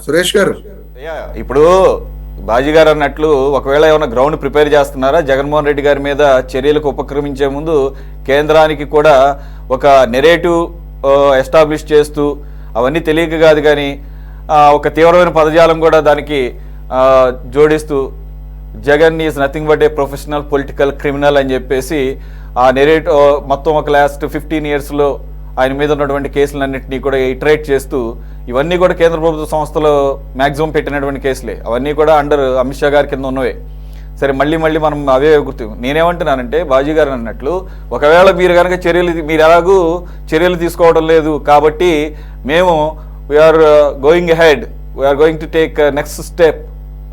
సురేష్ గారు ఇప్పుడు బాజీ గారు అన్నట్లు ఒకవేళ ఏమైనా గ్రౌండ్ ప్రిపేర్ చేస్తున్నారా జగన్మోహన్ రెడ్డి గారి మీద చర్యలకు ఉపక్రమించే ముందు కేంద్రానికి కూడా ఒక నెరేటివ్ ఎస్టాబ్లిష్ చేస్తూ అవన్నీ తెలియక కాదు కానీ ఒక తీవ్రమైన పదజాలం కూడా దానికి జోడిస్తూ Jagan is nothing but a professional political criminal అని చెప్పేసి ఆ నెరేటివ్ మొత్తం ఒక లాస్ట్ 15 yearsలో ఆయన మీద ఉన్నటువంటి కేసులన్నింటినీ కూడా ఇటరేట్ చేస్తూ ఇవన్నీ కూడా కేంద్ర ప్రభుత్వ సంస్థలు మ్యాక్సిమం పెట్టినటువంటి కేసులే, అవన్నీ కూడా అండర్ అమిత్ షా గారి కింద ఉన్నవే. సరే మళ్ళీ మనం అవే గుర్తు. నేనేమంటున్నానంటే బాజీ గారు అన్నట్లు ఒకవేళ మీరు కనుక మీరు ఎలాగూ చర్యలు తీసుకోవడం లేదు కాబట్టి మేము we are going head, we are going to take next step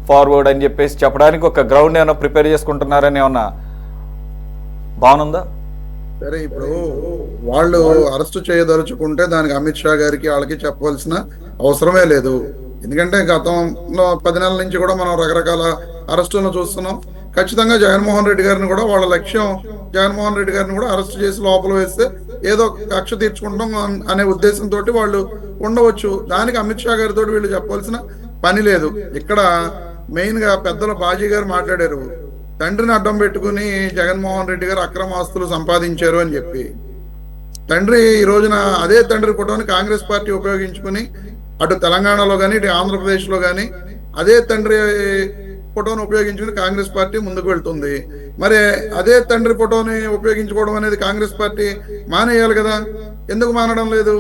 forward అని చెప్పేసి చెప్పడానికి ఒక గ్రౌండ్ ఏమైనా ప్రిపేర్ చేసుకుంటున్నారని ఏమన్నా బాగుందా? సరే, ఇప్పుడు వాళ్ళు అరెస్టు చేయదలుచుకుంటే దానికి అమిత్ షా గారికి వాళ్ళకి చెప్పవలసిన అవసరమే లేదు. ఎందుకంటే గతంలో 10 నెలల నుంచి కూడా మనం రకరకాల అరెస్టులను చూస్తున్నాం. ఖచ్చితంగా జగన్మోహన్ రెడ్డి గారిని కూడా వాళ్ళ లక్ష్యం జగన్మోహన్ రెడ్డి గారిని కూడా అరెస్ట్ చేసి లోపల వేస్తే ఏదో కక్ష తీర్చుకుంటాం అనే ఉద్దేశంతో వాళ్ళు ఉండవచ్చు. దానికి అమిత్ షా గారితో వీళ్ళు చెప్పవలసిన పని లేదు. ఇక్కడ మెయిన్ గా పెద్దల బాజీ గారు మాట్లాడారు, తండ్రిని అడ్డం పెట్టుకుని జగన్మోహన్ రెడ్డి గారు అక్రమ ఆస్తులు సంపాదించారు అని చెప్పి. తండ్రి ఈ రోజున అదే తండ్రి ఫోటోని కాంగ్రెస్ పార్టీ ఉపయోగించుకుని అటు తెలంగాణలో కానీ ఇటు ఆంధ్రప్రదేశ్లో కానీ అదే తండ్రి ఫోటోని ఉపయోగించుకుని కాంగ్రెస్ పార్టీ ముందుకు వెళ్తుంది. మరి అదే తండ్రి ఫోటోని ఉపయోగించుకోవడం అనేది కాంగ్రెస్ పార్టీ మానేయాలి కదా, ఎందుకు మానడం లేదు?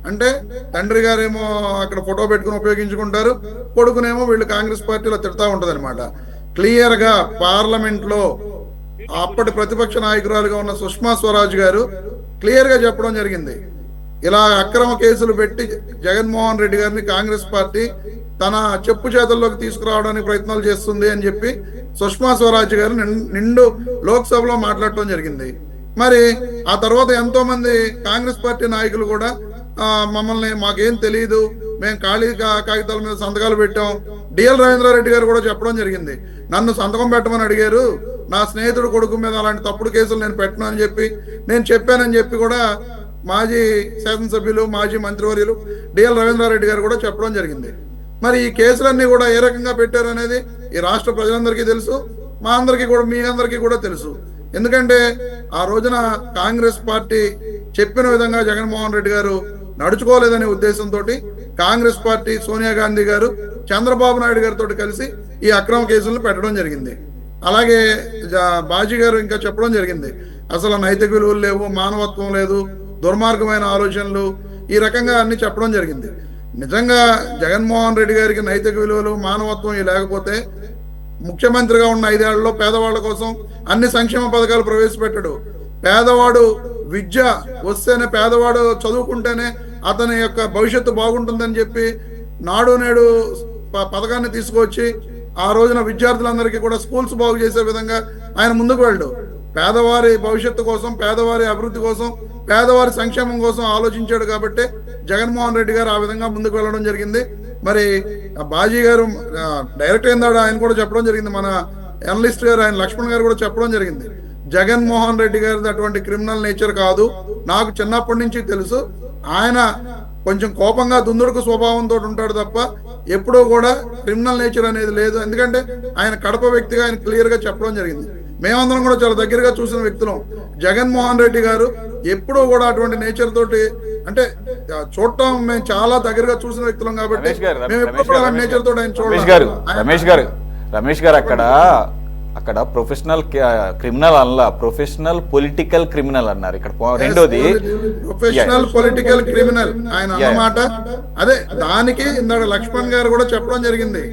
అంటే తండ్రి గారేమో అక్కడ ఫోటో పెట్టుకుని ఉపయోగించుకుంటారు, కొడుకునేమో వీళ్ళు కాంగ్రెస్ పార్టీలో తిడతా ఉంటది అనమాట. క్లియర్ గా పార్లమెంట్ లో అప్పటి ప్రతిపక్ష నాయకురాలుగా ఉన్న సుష్మా స్వరాజ్ గారు క్లియర్ గా చెప్పడం జరిగింది, ఇలా అక్రమ కేసులు పెట్టి జగన్మోహన్ రెడ్డి గారిని కాంగ్రెస్ పార్టీ తన చెప్పు చేతుల్లోకి తీసుకురావడానికి ప్రయత్నాలు చేస్తుంది అని చెప్పి సుష్మా స్వరాజ్ గారు నిండు లోక్సభలో మాట్లాడటం జరిగింది. మరి ఆ తర్వాత ఎంతో మంది కాంగ్రెస్ పార్టీ నాయకులు కూడా మమ్మల్ని మాకేం తెలియదు, మేము ఖాళీ కాగితాల మీద సంతకాలు పెట్టాం. డిఎల్ రవీంద్రారెడ్డి గారు కూడా చెప్పడం జరిగింది, నన్ను సంతకం పెట్టమని అడిగారు, నా స్నేహితుడు కొడుకు మీద అలాంటి తప్పుడు కేసులు నేను పెట్టను అని చెప్పి నేను చెప్పానని చెప్పి కూడా మాజీ శాసనసభ్యులు మాజీ మంత్రివర్యులు డిఎల్ రవీంద్రారెడ్డి గారు కూడా చెప్పడం జరిగింది. మరి ఈ కేసులన్నీ కూడా ఏ రకంగా పెట్టారు అనేది ఈ రాష్ట్ర ప్రజలందరికీ తెలుసు, మా అందరికీ కూడా మీ అందరికీ కూడా తెలుసు. ఎందుకంటే ఆ రోజున కాంగ్రెస్ పార్టీ చెప్పిన విధంగా జగన్మోహన్ రెడ్డి గారు నడుచుకోలేదనే ఉద్దేశంతో కాంగ్రెస్ పార్టీ సోనియా గాంధీ గారు చంద్రబాబు నాయుడు గారితో కలిసి ఈ అక్రమ కేసులను పెట్టడం జరిగింది. అలాగే బాజీ గారు ఇంకా చెప్పడం జరిగింది, అసలు నైతిక విలువలు లేవు, మానవత్వం లేదు, దుర్మార్గమైన ఆలోచనలు, ఈ రకంగా అన్ని చెప్పడం జరిగింది. నిజంగా జగన్మోహన్ రెడ్డి గారికి నైతిక విలువలు మానవత్వం లేకపోతే ముఖ్యమంత్రిగా ఉన్న 5 ఏళ్లలో పేదవాళ్ళ కోసం అన్ని సంక్షేమ పథకాలు ప్రవేశపెట్టాడు. పేదవాడు విద్య వస్తేనే, పేదవాడు చదువుకుంటేనే అతని యొక్క భవిష్యత్తు బాగుంటుందని చెప్పి నాడు నేడు పథకాన్ని తీసుకొచ్చి ఆ రోజున విద్యార్థులందరికీ కూడా స్కూల్స్ బాగు చేసే విధంగా ఆయన ముందుకు వెళ్ళడు. పేదవారి భవిష్యత్తు కోసం, పేదవారి అభివృద్ధి కోసం, పేదవారి సంక్షేమం కోసం ఆలోచించాడు కాబట్టి జగన్మోహన్ రెడ్డి గారు ఆ విధంగా ముందుకు వెళ్ళడం జరిగింది. మరి బాజీ గారు డైరెక్ట్ ఏందాడు ఆయన కూడా చెప్పడం జరిగింది, మన ఎనలిస్ట్ గారు ఆయన లక్ష్మణ్ గారు కూడా చెప్పడం జరిగింది, జగన్మోహన్ రెడ్డి గారిది అటువంటి క్రిమినల్ నేచర్ కాదు, నాకు చిన్నప్పటి నుంచి తెలుసు, ఆయన కొంచెం కోపంగా దుందుడుకు స్వభావంతో ఉంటాడు తప్ప ఎప్పుడూ కూడా క్రిమినల్ నేచర్ అనేది లేదు. ఎందుకంటే ఆయన కడప వ్యక్తిగా ఆయన క్లియర్ గా చెప్పడం జరిగింది. మేమందరం కూడా చాలా దగ్గరగా చూసిన వ్యక్తులం. జగన్మోహన్ రెడ్డి గారు ఎప్పుడూ కూడా అటువంటి నేచర్ తోటి అంటే చూడటం మేము చాలా దగ్గరగా చూసిన వ్యక్తులం కాబట్టి మేము ఎప్పుడు నేచర్ తోటి ఆయన చూడాలి. రమేష్ గారు అక్కడ ప్రొఫెషనల్ క్రిమినల్ అలా ప్రొఫెషనల్ పొలిటికల్ క్రిమినల్ అన్నారు. ఇక్కడ రెండోది ప్రొఫెషనల్ పొలిటికల్ క్రిమినల్ ఆయన అన్నమాట. అదే దానికి ఇందాక లక్ష్మణ్ గారు కూడా చెప్పడం జరిగింది,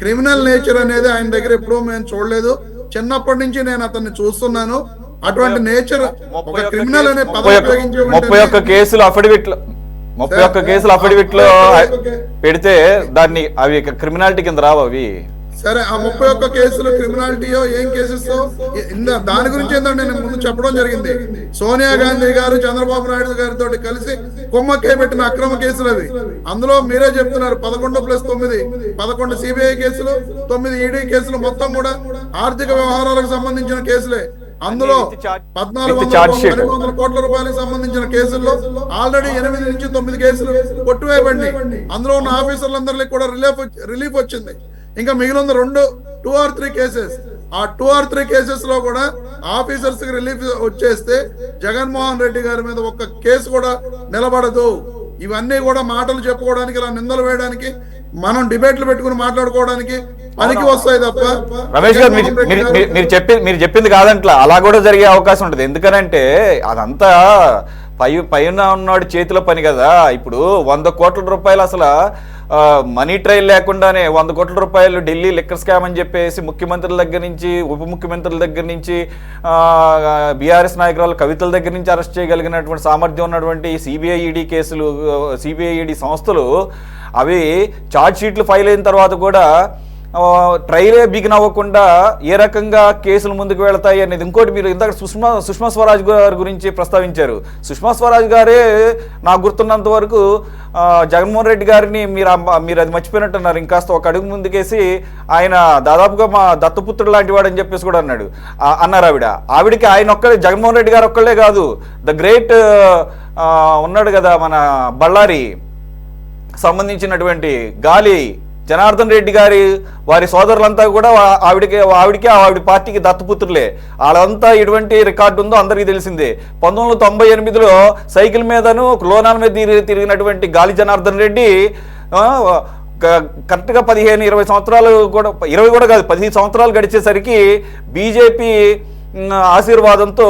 క్రిమినల్ నేచర్ అనేది ఆయన దగ్గర ఎప్పుడూ మేము చూడలేదు, చిన్నప్పటి నుంచి నేను అతన్ని చూస్తున్నాను, అటువంటి నేచర్ ఒక క్రిమినల్ అనే పదం ఉపయోగించే 31 కేసులు అఫిడవిట్ లో పెడితే దాన్ని అవి క్రిమినాలిటీ కింద రావు అవి. సరే, ఆ 31 కేసులు క్రిమినాలిటీయో ఏం కేసెస్ దాని గురించి ఏంటంటే నేను ముందు చెప్పడం జరిగింది, సోనియా గాంధీ గారు చంద్రబాబు నాయుడు గారితో కలిసి కుమ్మక్కే పెట్టిన అక్రమ కేసులు అవి. అందులో మీరే చెప్తున్నారు 11+9 11 సిబిఐ కేసులు, 9 ఈడీ కేసులు, మొత్తం కూడా ఆర్థిక వ్యవహారాలకు సంబంధించిన కేసులే. అందులో with charge sheet. 1400 కోట్ల రూపాయలకు సంబంధించిన కేసుల్లో ఆల్రెడీ 8 నుంచి 9 కేసులు కొట్టివేయబడి అందులో ఉన్న ఆఫీసర్లందరికీ కూడా రిలీఫ్ వచ్చింది. ఇంకా మిగిలిన 2 or 3 కేసెస్, ఆ 2 or 3 కేసెస్ లో కూడా ఆఫీసర్స్ కి రిలీఫ్ వచ్చేస్తే జగన్మోహన్ రెడ్డి గారి మీద ఒక్క కేసు కూడా నిలబడదు. ఇవన్నీ కూడా మాటలు చెప్పుకోవడానికి, ఇలా నిందలు వేయడానికి, మనం డిబేట్లు పెట్టుకుని మాట్లాడుకోవడానికి పనికి వస్తాయి తప్ప. రమేష్ గారు మీరు చెప్పింది కాదంట్లా, అలా కూడా జరిగే అవకాశం ఉంటుంది. ఎందుకనంటే అదంతా పైన ఉన్నాడు చేతిలో పని కదా. ఇప్పుడు 100 కోట్ల రూపాయలు అసలు మనీ ట్రయల్ లేకుండానే 100 కోట్ల రూపాయలు ఢిల్లీ లిక్కర్ స్కామ్ అని చెప్పేసి ముఖ్యమంత్రుల దగ్గర నుంచి, ఉప ముఖ్యమంత్రుల దగ్గర నుంచి, బీఆర్ఎస్ నాయకురాలు కవితల దగ్గర నుంచి అరెస్ట్ చేయగలిగినటువంటి సామర్థ్యం ఉన్నటువంటి సిబిఐ ఈడీ కేసులు, సిబిఐ ఈడీ సంస్థలు అవి ఛార్జ్ షీట్లు ఫైల్ అయిన తర్వాత కూడా ట్రయలే బిగిన్ అవ్వకుండా ఏ రకంగా కేసులు ముందుకు వెళతాయి అనేది. ఇంకోటి, మీరు ఇందాక సుష్మా స్వరాజ్ గారి గురించి ప్రస్తావించారు. సుష్మా స్వరాజ్ గారే నాకు గుర్తున్నంత వరకు జగన్మోహన్ రెడ్డి గారిని మీరు అది మర్చిపోయినట్టున్నారు. ఇంకాస్త ఒక అడుగు ముందుకేసి ఆయన దాదాపుగా మా దత్తపుత్రుడు లాంటి వాడు అని చెప్పేసి కూడా అన్నారు ఆవిడకి ఆయన ఒక్కడే, జగన్మోహన్ రెడ్డి గారు ఒక్కళ్ళే కాదు, ద గ్రేట్ ఉన్నాడు కదా మన బళ్ళారి సంబంధించినటువంటి గాలి జనార్దన్ రెడ్డి గారి వారి సోదరులంతా కూడా ఆవిడ పార్టీకి దత్తపుత్రులే. వాళ్ళంతా ఎటువంటి రికార్డు ఉందో అందరికీ తెలిసిందే. 1998లో సైకిల్ మీదను లోనాల మీద తిరిగినటువంటి గాలి జనార్దన్ రెడ్డి కరెక్ట్గా 15-20 సంవత్సరాలు కూడా, 20 కూడా కాదు, 15 సంవత్సరాలు గడిచేసరికి బీజేపీ ఆశీర్వాదంతో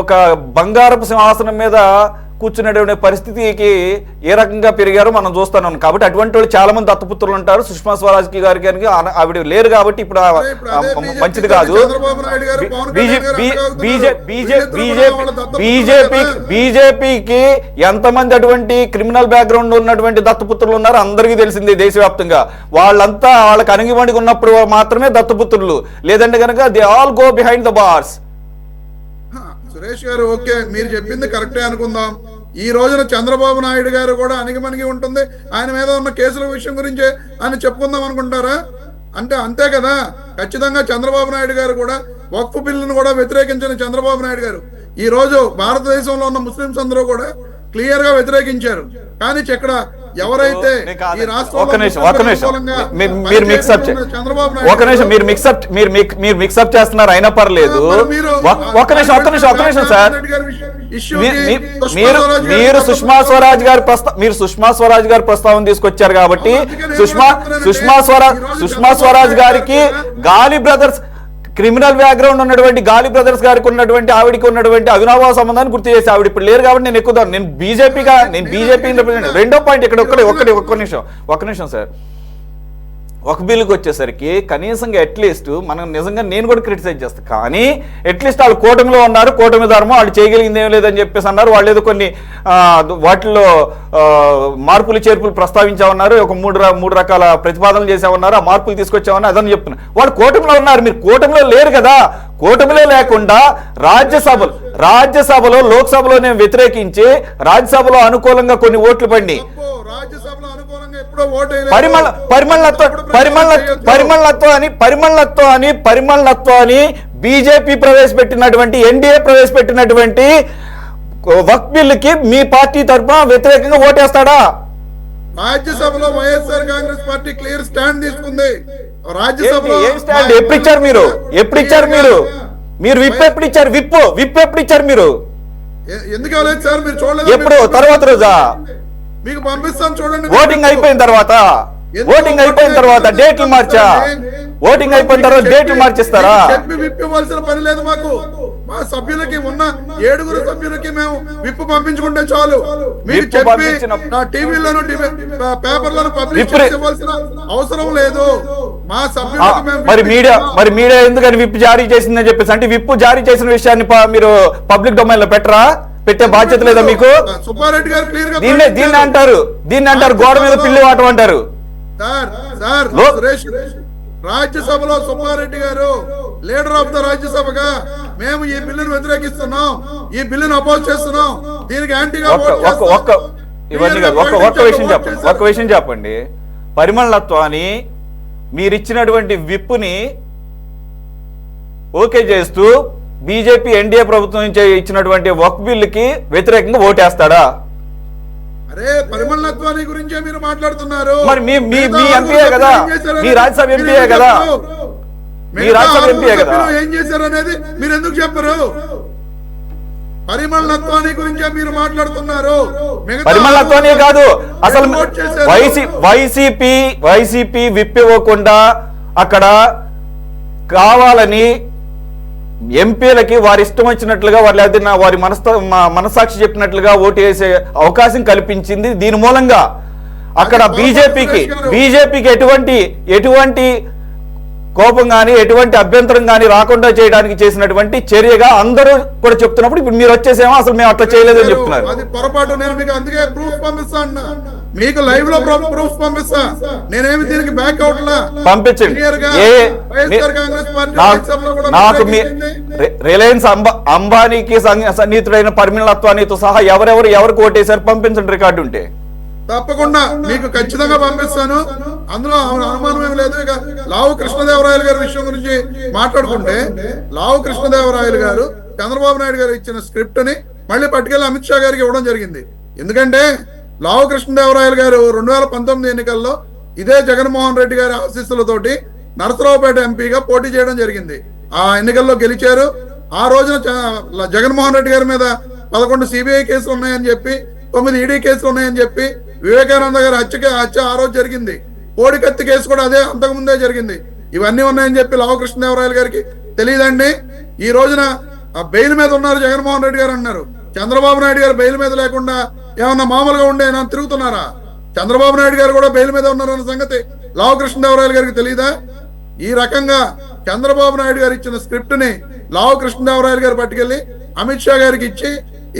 ఒక బంగారపు సింహాసనం మీద కూర్చునేటువంటి పరిస్థితికి ఏ రకంగా పెరిగారో మనం చూస్తున్నాం. కాబట్టి అటువంటి వాళ్ళు చాలా మంది దత్తపుత్రులు ఉంటారు. సుష్మా స్వరాజ్ గారికి ఆవిడ లేరు కాబట్టి ఇప్పుడు మంచిది కాదు. బీజేపీకి ఎంతమంది అటువంటి క్రిమినల్ బ్యాక్గ్రౌండ్ ఉన్నటువంటి దత్తపుత్రులు ఉన్నారో అందరికీ తెలిసింది దేశవ్యాప్తంగా. వాళ్ళంతా వాళ్ళకి అణిగిమణిగి ఉన్నప్పుడు మాత్రమే దత్తపుత్రులు, లేదంటే కనుక they all go behind the bars. Suresh గారు, ఓకే, మీరు చెప్పింది కరెక్టే అనుకుందాం. ఈ రోజున చంద్రబాబు నాయుడు గారు కూడా అణిగిమణిగి ఉంటుంది, ఆయన మీద ఉన్న కేసుల విషయం గురించే ఆయన చెప్పుకుందాం అనుకుంటారా? అంటే అంతే కదా. ఖచ్చితంగా చంద్రబాబు నాయుడు గారు కూడా వక్ఫ్ బిల్లును కూడా వ్యతిరేకించిన చంద్రబాబు నాయుడు గారు ఈ రోజు భారతదేశంలో ఉన్న ముస్లింస్ అందరూ కూడా క్లియర్ గా వ్యతిరేకించారు. కానీ ఇక్కడ ఎవరైతే ఈ మీరు మిక్సప్ చేస్తున్నారు అయినా పర్లేదు. ఒక్క నిమిషం సార్, మీరు సుష్మా స్వరాజ్ గారి ప్రస్తావన తీసుకొచ్చారు కాబట్టి సుష్మా స్వరాజ్ గారికి గాలి బ్రదర్స్ క్రిమినల్ బ్యాక్గ్రౌండ్ ఉన్నటువంటి గాలి బ్రదర్స్ గారికి ఉన్నటువంటి ఆవిడికి ఉన్నటువంటి అవినాభావ సంబంధాన్ని గుర్తు చేసి, ఆవిడ ఇప్పుడు లేరు కాబట్టి నేను ఎక్కుదాను. నేను బీజేపీ రెండో పాయింట్ ఇక్కడ ఒక్క నిమిషం సార్. ఒక బిల్లుకి వచ్చేసరికి కనీసంగా అట్లీస్ట్ మనం నిజంగా నేను కూడా క్రిటిసైజ్ చేస్తాను, కానీ అట్లీస్ట్ వాళ్ళు కూటమిలో ఉన్నారు, కూటమి ధర్మం వాళ్ళు చేయగలిగింది ఏం లేదని చెప్పేసి అన్నారు. వాళ్ళు ఏదో కొన్ని వాటిల్లో మార్పులు చేర్పులు ప్రస్తావించామన్నారు, ఒక మూడు రకాల ప్రతిపాదనలు చేసామన్నారు, ఆ మార్పులు తీసుకొచ్చామన్నారు, అదని చెప్తున్నారు. వాళ్ళు కూటమిలో ఉన్నారు, మీరు కూటమిలో లేరు కదా. కూటమిలో లేకుండా రాజ్యసభలో లోక్సభలోనే వ్యతిరేకించి రాజ్యసభలో అనుకూలంగా కొన్ని ఓట్లు పడి పరిమళత్వం అని బీజేపీ ప్రవేశపెట్టినటువంటి, ఎన్డీఏ ప్రవేశపెట్టినటువంటి వక్ఫ్ బిల్లుకి మీ పార్టీ తరఫున వ్యతిరేకంగా ఓటేస్తాడా? రాజ్యసభలో YSR Congress party clear stand తీసుకుంది. రాజ్యసభలో ఎప్పుడు ఇచ్చారు మీరు విప్ ఎప్పుడు ఇచ్చారు మీరు? ఎందుకు ఇవ్వలేదు సార్? మీరు చూడలేదు? ఎప్పుడు? తర్వాత రోజా? మీకు పంపిస్తాను చూడండి. ఓటింగ్ అయిపోయిన తర్వాత డేట్లు మార్చా? ఓటింగ్ అయిపోయిన తర్వాత డేట్లు మార్చిస్తారా? విప్పివ్వాల్సిన పని లేదు మాకు. మా సభ్యులకి ఉన్న 7 సభ్యులకి మేము విప్పు పంపించుకుంటే చాలు. మీరు చెప్పి టీవీలను పేపర్లను పబ్లిష్ ఇవ్వాల్సిన అవసరం లేదు. మా సభ్యులకి మరి మీడియా ఎందుకని విప్ జారీ చేసిందని చెప్పేసి, అంటే విప్పు జారీ చేసిన విషయాన్ని మీరు పబ్లిక్ డొమైన్ లో పెట్టే బాధ్యత లేదా మీకు? సుబ్బారెడ్డి గారు క్లియర్ గా దీన్ని అంటారు గోడ మీద పిల్లి వాటం అంటారు. రాజ్యసభలో సుబ్బారెడ్డి గారు లీడర్ ఆఫ్ ద రాజ్యసభగా మేము ఈ బిల్లును వ్యతిరేకిస్తున్నాం, ఈ బిల్లును అపోజ్ చేస్తున్నాం, దీనికి యాంటీగా ఒక్క విషయం చెప్పండి. పరిమళత్వాన్ని మీరిచ్చినటువంటి విప్పుని ఓకే చేస్తూ బీజేపీ ఎన్డీఏ ప్రభుత్వం నుంచి ఇచ్చినటువంటి వక్ఫ్ బిల్లుకి వ్యతిరేకంగా ఓటేస్తాడా? అరే పరిమళత్వాన్ని గురించే మీరు మాట్లాడుతున్నారు. మరి మీ ఎంపీయే కదా, మీ రాజ్యసభ ఎంపీయే కదా, మీ రాజ్యసభ ఎంపీయే కదా. ఏం చేశారు అనేది మీరు ఎందుకు చెప్పరు? పరిమళత్వాన్ని గురించే మీరు మాట్లాడుతున్నారు. పరిమళత్వాన్ని కాదు, అసలు వైసీపీ విప్పివ్వకుండా అక్కడ కావాలని ఎంపీలకి వారి ఇష్టం వచ్చినట్లుగా వారి మనస్సాక్షి చెప్పినట్లుగా ఓటు వేసే అవకాశం కల్పించింది. దీని మూలంగా అక్కడ బీజేపీకి ఎటువంటి కోపం కానీ ఎటువంటి అభ్యంతరం కానీ రాకుండా చేయడానికి చేసినటువంటి చర్యగా అందరూ కూడా చెప్తున్నప్పుడు ఇప్పుడు మీరు వచ్చేసేమో అసలు మేము అట్లా చేయలేదని చెప్తున్నారు. అది పొరపాటు. నేను మీకు అందుకే ప్రూఫ్ పంపిస్తా అన్నా, మీకు లైవ్ లో ప్రూఫ్ పంపిస్తా. నేనేమి దీనికి బ్యాక్ అవుట్ లా పంపించండి. నాకు రిలయన్స్ అంబానీకి సన్నిహితుడైన పరిమళత్వానితో సహా ఎవరికి ఓటేశారు పంపించండి రికార్డు ఉంటే. తప్పకుండా మీకు ఖచ్చితంగా పంపిస్తాను. అందులో అనుమానం ఏమి లేదు. ఇక లావు కృష్ణదేవరాయలు గారి విషయం గురించి మాట్లాడుకుంటే, లావు కృష్ణదేవరాయలు గారు చంద్రబాబు నాయుడు గారు ఇచ్చిన స్క్రిప్ట్ ని మళ్ళీ పట్టుకెళ్ళి అమిత్ షా గారికి ఇవ్వడం జరిగింది. ఎందుకంటే లావు కృష్ణదేవరాయలు గారు 2019 ఎన్నికల్లో ఇదే జగన్మోహన్ రెడ్డి గారి ఆశీస్సులతోటి నరసరావుపేట ఎంపీగా పోటీ చేయడం జరిగింది. ఆ ఎన్నికల్లో గెలిచారు. ఆ రోజున జగన్మోహన్ రెడ్డి గారి మీద 11 సిబిఐ కేసులు ఉన్నాయని చెప్పి, 9 ఈడీ కేసులు ఉన్నాయని చెప్పి, వివేకానంద గారి హత్య ఆ రోజు జరిగింది. కోడికత్తి కేసు కూడా అదే అంతకుముందే జరిగింది. ఇవన్నీ ఉన్నాయని చెప్పి లావు కృష్ణదేవరాయలు గారికి తెలియదండి. ఈ రోజున బెయిల్ మీద ఉన్నారు జగన్మోహన్ రెడ్డి గారు అన్నారు. చంద్రబాబు నాయుడు గారు బెయిల్ మీద లేకుండా ఏమన్నా మామూలుగా ఉండే తిరుగుతున్నారా? చంద్రబాబు నాయుడు గారు కూడా బెయిల్ మీద ఉన్నారన్న సంగతి లావు కృష్ణదేవరాయలు గారికి తెలియదా? ఈ రకంగా చంద్రబాబు నాయుడు గారు ఇచ్చిన స్క్రిప్ట్ ని లావు కృష్ణదేవరాయలు గారు పట్టుకెళ్లి అమిత్ షా గారికి ఇచ్చి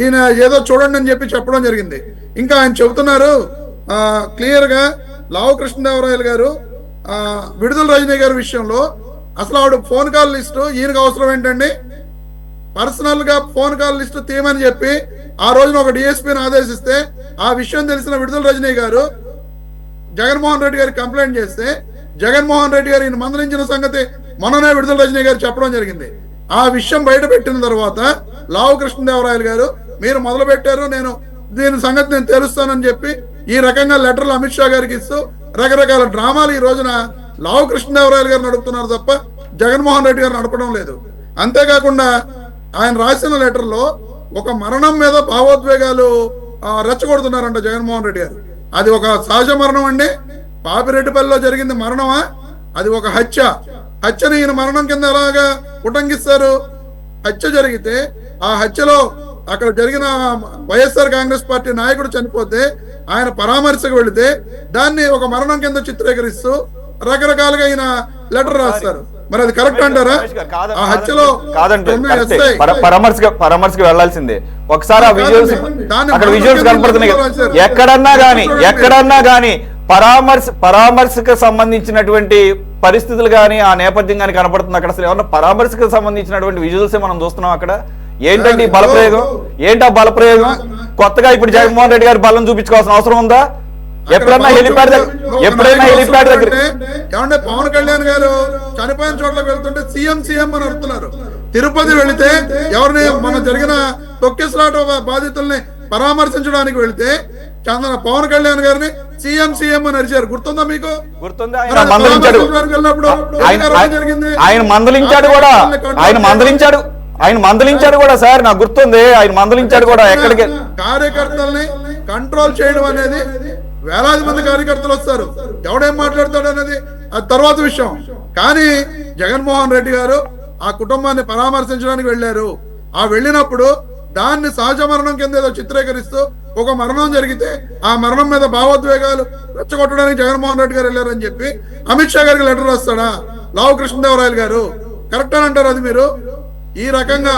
ఈయన ఏదో చూడండి అని చెప్పి చెప్పడం జరిగింది. ఇంకా ఆయన చెబుతున్నారు క్లియర్ గా, లావు కృష్ణదేవరాయలు గారు విడుదల రజనీ గారి విషయంలో అసలు ఆవిడ ఫోన్ కాల్ లిస్టు ఈయనకు అవసరం ఏంటండి? పర్సనల్ గా ఫోన్ కాల్ లిస్టు తీయమని చెప్పి ఆ రోజున ఒక డిఎస్పీని ఆదేశిస్తే ఆ విషయం తెలిసిన విడుదల రజనీ గారు జగన్మోహన్ రెడ్డి గారికి కంప్లైంట్ చేస్తే జగన్మోహన్ రెడ్డి గారు ఈయన మందలించిన సంగతి మొన్ననే విడుదల రజనీ గారు చెప్పడం జరిగింది. ఆ విషయం బయట పెట్టిన తర్వాత లావు కృష్ణదేవరాయలు గారు మీరు మొదలు పెట్టారు, దీని సంగతి నేను తెలుస్తానని చెప్పి ఈ రకంగా లెటర్లు అమిత్ షా గారికి ఇస్తూ రకరకాల డ్రామాలు ఈ రోజున లావు కృష్ణదేవరాయలు గారు నడుపుతున్నారు తప్ప జగన్మోహన్ రెడ్డి గారు నడపడం లేదు. అంతేకాకుండా ఆయన రాసిన లెటర్లో ఒక మరణం మీద భావోద్వేగాలు రెచ్చగొడుతున్నారంట జగన్మోహన్ రెడ్డి గారు. అది ఒక సహజ మరణం అండి. పాపిరెడ్డిపల్లిలో జరిగింది మరణమా? అది ఒక హత్యని ఈయన మరణం కింద ఎలాగా ఉటంకిస్తారు? హత్య జరిగితే ఆ హత్యలో అక్కడ జరిగిన వైఎస్ఆర్ కాంగ్రెస్ పార్టీ నాయకుడు చనిపోతే ఆయన పరామర్శకు వెళితే దాన్ని ఒక మరణం కింద చిత్రీకరిస్తూ రకరకాలుగా ఈయన లెటర్ రాస్తారు. మరి అది కరెక్ట్ అంటారా? ఆ హత్యలో పరామర్శకు వెళ్లాల్సిందే. ఒకసారి ఆ విజువల్స్ అక్కడ విజువల్స్ కనపడుతున్నాయి. ఎక్కడన్నా గానీ పరామర్శకు సంబంధించినటువంటి పరిస్థితులు కానీ ఆ నేపథ్యం కానీ కనపడుతుంది. అక్కడ అసలు ఏమన్నా పరామర్శకు సంబంధించినటువంటి విజువల్స్ మనం చూస్తున్నాం. అక్కడ ఏంటండి బలప్రయోగం? ఏంటా బలప్రయోగం? కొత్తగా ఇప్పుడు జగన్మోహన్ రెడ్డి గారి బలం చూపించుకోవాల్సిన అవసరం ఉందా? ఎప్పుడైనా హెలిప్యాడ్ దగ్గర ఏమంటే పవన్ కళ్యాణ్ గారు చనిపోయిన చోట్లకి వెళ్తుంటే సీఎం అని అడుగుతున్నారు. తిరుపతి వెళితే ఎవరిని మన జరిగిన తొక్కిసలాట బాధితుల్ని పరామర్శించడానికి వెళితే పవన్ కళ్యాణ్ గారిని సీఎం అని అరిచారు. గుర్తుందా మీకు? గుర్తుందా? ఆయన మందలించాడు కూడా సార్, నాకు గుర్తుంది. ఆయన మందలించాడు కూడా. ఎక్కడికి కార్యకర్తల్ని కంట్రోల్ చేయడం అనేది వేలాది మంది కార్యకర్తలు వస్తారు. ఎవడేం మాట్లాడతాడు అనేది అది తర్వాత విషయం. కానీ జగన్మోహన్ రెడ్డి గారు ఆ కుటుంబాన్ని పరామర్శించడానికి వెళ్ళారు. ఆ వెళ్ళినప్పుడు దాన్ని సహజ మరణం కింద ఏదో చిత్రీకరిస్తూ ఒక మరణం జరిగితే ఆ మరణం మీద భావోద్వేగాలు రెచ్చగొట్టడానికి జగన్మోహన్ రెడ్డి గారు వెళ్ళారని చెప్పి అమిత్ షా గారికి లెటర్ రాస్తాడా లావు కృష్ణదేవరాయలు గారు? కరెక్ట్ అని అంటారు అది మీరు? ఈ రకంగా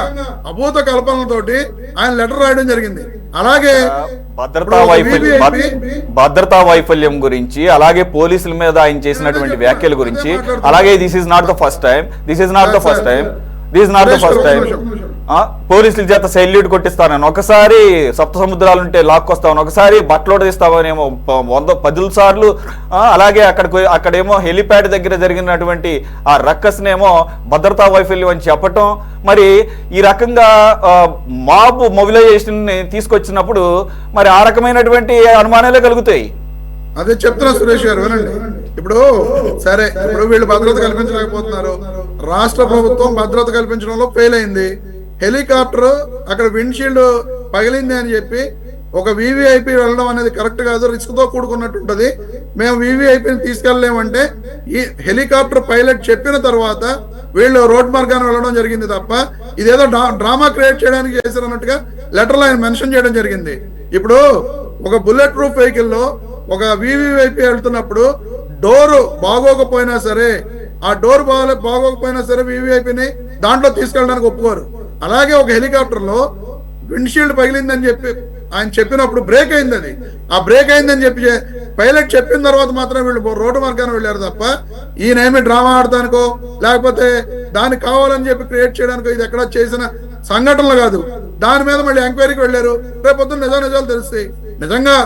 అభూత కల్పనలతోటి ఆయన లెటర్ రాయడం జరిగింది. అలాగే భద్రతా వైఫల్యం గురించి, అలాగే పోలీసుల మీద ఆయన చేసినటువంటి వ్యాఖ్యల గురించి, అలాగే this is not the first time పోలీసుల చేత సెల్యూట్ కొట్టిస్తానని, ఒకసారి సప్త సముద్రాలుంటే లాక్కొస్తామని, ఒకసారి బట్టలోట తీస్తామనేమో 100-10 సార్లు, అలాగే అక్కడేమో హెలిప్యాడ్ దగ్గర జరిగినటువంటి ఆ రక్కస్నేమో భద్రతా వైఫల్యం అని చెప్పటం. మరి ఈ రకంగా మాబ్ మొబిలైజేషన్ ని తీసుకొచ్చినప్పుడు మరి ఆ రకమైనటువంటి అనుమానాలే కలుగుతాయి. అదే చెప్తున్నా సురేష్ గారు, వినండి. ఇప్పుడు సరే, ఇప్పుడు వీళ్ళు భద్రత కల్పించలేకపోతున్నారు, రాష్ట్ర ప్రభుత్వం భద్రత కల్పించడంలో ఫెయిల్ అయింది. హెలికాప్టర్ అక్కడ విండ్షీల్డ్ పగిలింది అని చెప్పి ఒక వివిఐపి వెళ్ళడం అనేది కరెక్ట్ కాదు, రిస్క్ తో కూడుకున్నట్టు ఉంటది. మేము వివిఐపిని తీసుకెళ్ళలేమంటే ఈ హెలికాప్టర్ పైలట్ చెప్పిన తర్వాత వీళ్ళు రోడ్ మార్గాన్ని వెళ్ళడం జరిగింది తప్ప ఇదేదో డ్రామా క్రియేట్ చేయడానికి చేశారన్నట్టుగా లెటర్లో ఆయన మెన్షన్ చేయడం జరిగింది. ఇప్పుడు ఒక బుల్లెట్ ప్రూఫ్ వెహికల్ లో ఒక వివిఐపి వెళ్తున్నప్పుడు డోరు బాగోకపోయినా సరే, ఆ డోర్ బాగోకపోయినా సరే వివిఐపిని దాంట్లో తీసుకెళ్ళడానికి ఒప్పుకోరు. అలాగే ఒక హెలికాప్టర్ లో విండ్షీల్డ్ పగిలిందని చెప్పి ఆయన చెప్పినప్పుడు బ్రేక్ అయింది, అది ఆ బ్రేక్ అయిందని చెప్పి పైలట్ చెప్పిన తర్వాత మాత్రం వీళ్ళు రోడ్డు మార్గాన్ని వెళ్ళారు తప్ప ఈయనేమి డ్రామా ఆడటానికో లేకపోతే దానికి కావాలని చెప్పి క్రియేట్ చేయడానికో ఇది ఎక్కడ చేసిన సంఘటనలు కాదు. దాని మీద మళ్ళీ ఎంక్వైరీకి వెళ్ళారు. రేపొద్దున నిజాలు తెలుస్తాయి. నిజంగా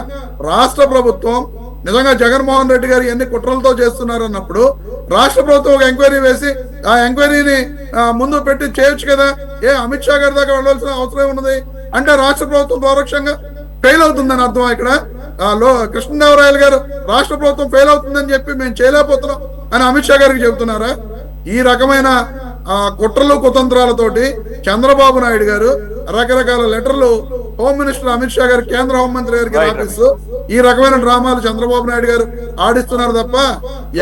రాష్ట్ర ప్రభుత్వం నిజంగా జగన్మోహన్ రెడ్డి గారు ఎన్ని కుట్రలతో చేస్తున్నారు అన్నప్పుడు రాష్ట్ర ప్రభుత్వం ఒక ఎంక్వైరీ వేసి ఆ ఎంక్వైరీని ముందు పెట్టి చేయొచ్చు కదా. అమిత్ షా గారి దాకా వెళ్ళాల్సిన అవసరం ఉన్నది అంటే రాష్ట్ర ప్రభుత్వం పరోక్షంగా ఫెయిల్ అవుతుందని అర్థం. ఇక్కడ కృష్ణదేవరాయలు గారు రాష్ట్ర ప్రభుత్వం ఫెయిల్ అవుతుందని చెప్పి మేము చేయలేకపోతున్నాం అని అమిత్ షా గారికి చెబుతున్నారా? ఈ రకమైన కుట్రలు కుతంత్రాలతోటి చంద్రబాబు నాయుడు గారు రకరకాల లెటర్లు హోమ్ మినిస్టర్ అమిత్ షా గారు, కేంద్ర హోంమంత్రి గారికి రాపిస్తూ ఈ రకమైన డ్రామాలు చంద్రబాబు నాయుడు గారు ఆడిస్తున్నారు తప్ప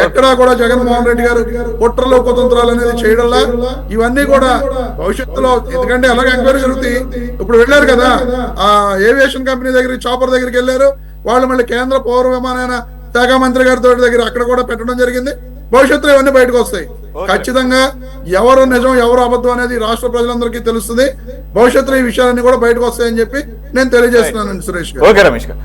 ఎక్కడా కూడా జగన్మోహన్ రెడ్డి గారు కుట్రలు కుతంత్రాలు అనేది చేయడంలా. ఇవన్నీ కూడా భవిష్యత్తులో, ఎందుకంటే అలాగే ఎంక్వైరీ జరుగుతాయి. ఇప్పుడు వెళ్ళారు కదా ఆ ఏవియేషన్ కంపెనీ దగ్గరికి, చాపర్ దగ్గరికి వెళ్ళారు వాళ్ళు, మళ్ళీ కేంద్ర పౌర విమానయాన శాఖ మంత్రి గారితో దగ్గర అక్కడ కూడా పెట్టడం జరిగింది. భవిష్యత్తులో ఇవన్నీ బయటకు వస్తాయి. ఖచ్చితంగా ఎవరు నిజం ఎవరు అబద్ధం అనేది రాష్ట్ర ప్రజలందరికీ తెలుస్తుంది. భవిష్యత్తులో ఈ విషయాలన్నీ కూడా బయటకు వస్తాయని చెప్పి నేను తెలియజేస్తున్నాను సురేష్ గారు. ఓకే రమేష్ గారు.